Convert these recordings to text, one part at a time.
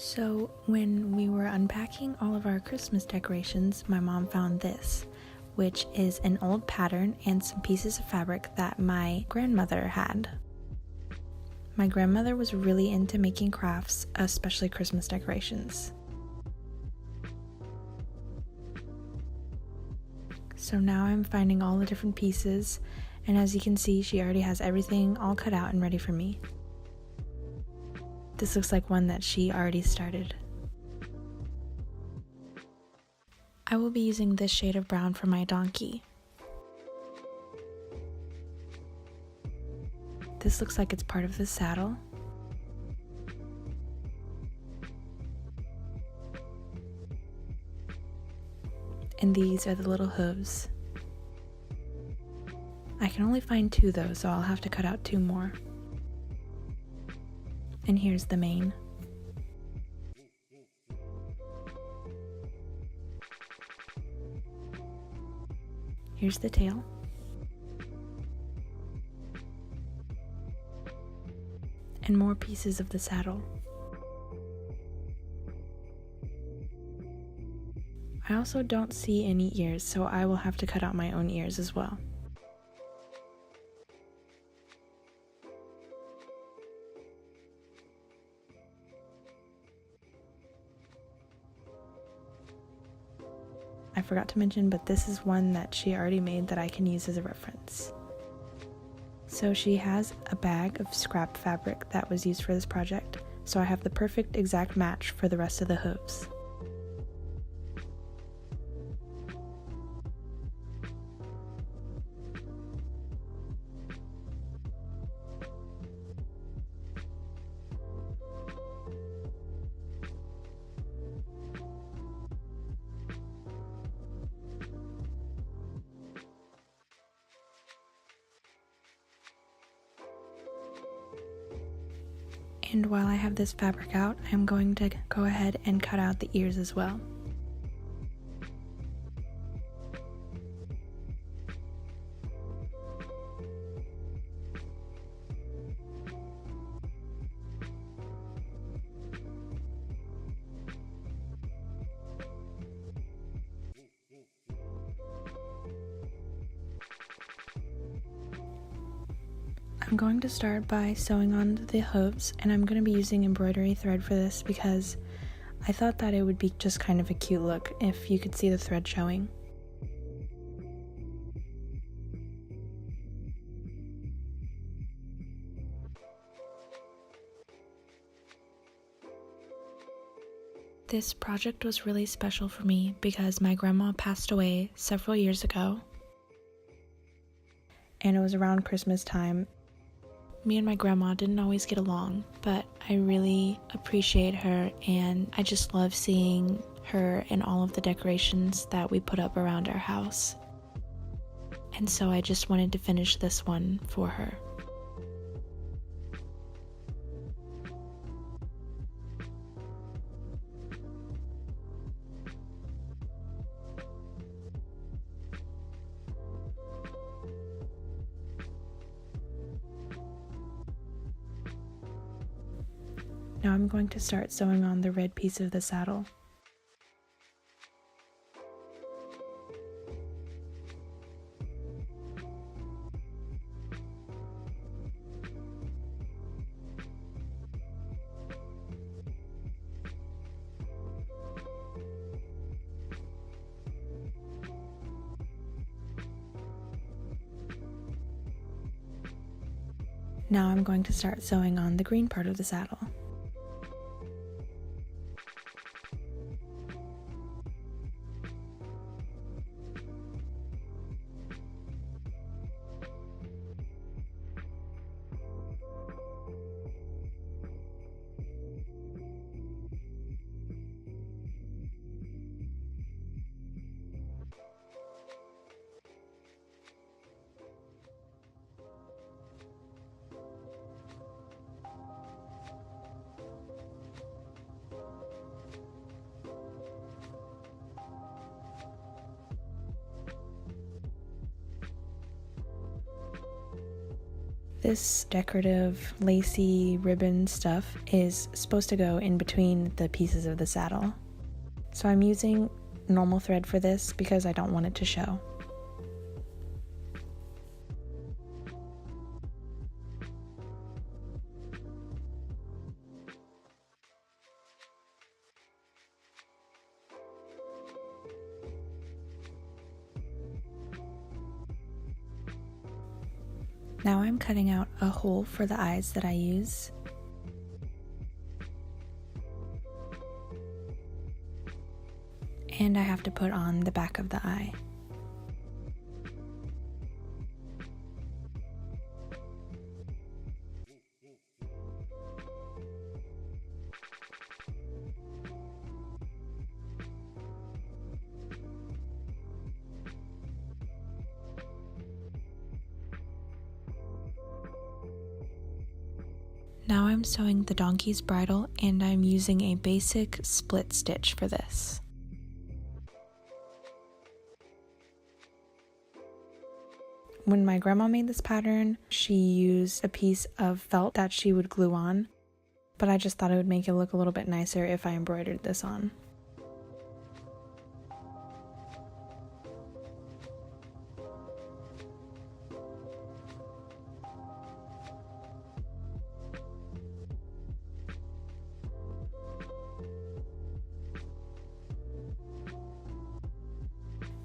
So when we were unpacking all of our Christmas decorations, my mom found this, which is an old pattern and some pieces of fabric that my grandmother had. My grandmother was really into making crafts, especially Christmas decorations. So now I'm finding all the different pieces, and as you can see, she already has everything all cut out and ready for me. This looks like one that she already started. I will be using this shade of brown for my donkey. This looks like it's part of the saddle. And these are the little hooves. I can only find 2 though, so I'll have to cut out 2 more. And here's the mane. Here's the tail. And more pieces of the saddle. I also don't see any ears, so I will have to cut out my own ears as well. I forgot to mention, but this is one that she already made that I can use as a reference. So she has a bag of scrap fabric that was used for this project, so I have the perfect exact match for the rest of the hooves. And while I have this fabric out, I'm going to go ahead and cut out the ears as well. I'm going to start by sewing on the hooves, and I'm going to be using embroidery thread for this because I thought that it would be just kind of a cute look if you could see the thread showing. This project was really special for me because my grandma passed away several years ago, and it was around Christmas time. Me and my grandma didn't always get along, but I really appreciate her, and I just love seeing her in all of the decorations that we put up around our house. And so I just wanted to finish this one for her. Now I'm going to start sewing on the red piece of the saddle. Now I'm going to start sewing on the green part of the saddle. This decorative lacy ribbon stuff is supposed to go in between the pieces of the saddle. So I'm using normal thread for this because I don't want it to show. Now I'm cutting out a hole for the eyes that I use. And I have to put on the back of the eye. Now I'm sewing the donkey's bridle, and I'm using a basic split stitch for this. When my grandma made this pattern, she used a piece of felt that she would glue on, but I just thought it would make it look a little bit nicer if I embroidered this on.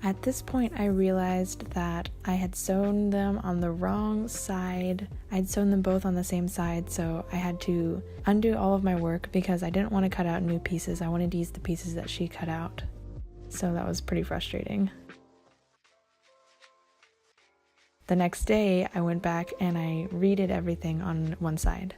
At this point, I realized that I had sewn them on the wrong side. I'd sewn them both on the same side, so I had to undo all of my work because I didn't want to cut out new pieces. I wanted to use the pieces that she cut out. So that was pretty frustrating. The next day, I went back and I redid everything on one side.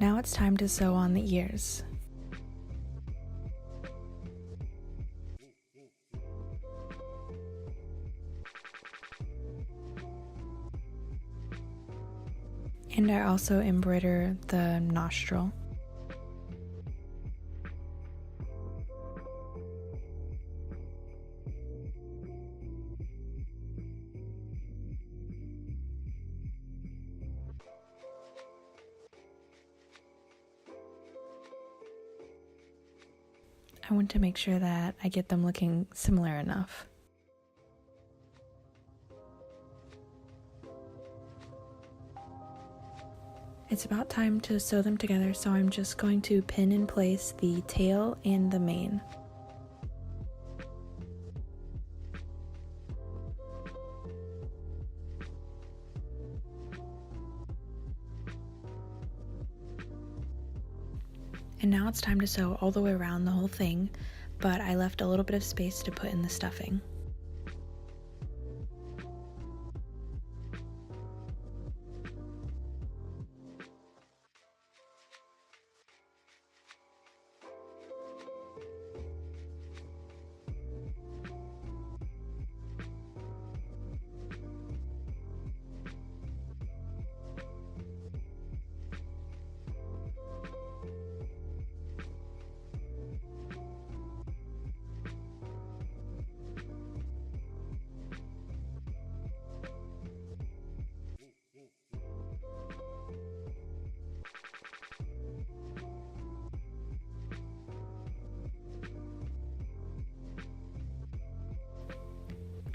Now it's time to sew on the ears. And I also embroider the nostril. I want to make sure that I get them looking similar enough. It's about time to sew them together, so I'm just going to pin in place the tail and the mane. And now it's time to sew all the way around the whole thing, but I left a little bit of space to put in the stuffing.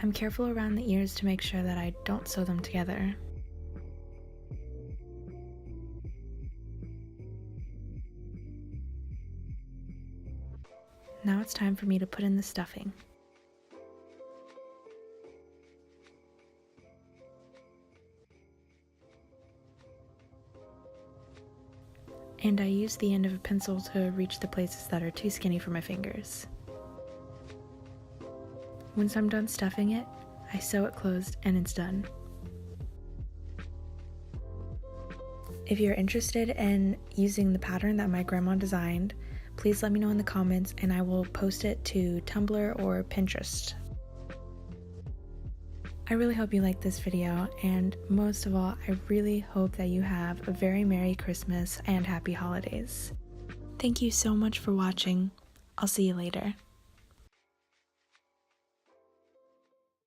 I'm careful around the ears to make sure that I don't sew them together. Now it's time for me to put in the stuffing. And I use the end of a pencil to reach the places that are too skinny for my fingers. Once I'm done stuffing it, I sew it closed and it's done. If you're interested in using the pattern that my grandma designed, please let me know in the comments and I will post it to Tumblr or Pinterest. I really hope you liked this video, and most of all, I really hope that you have a very Merry Christmas and Happy Holidays. Thank you so much for watching. I'll see you later.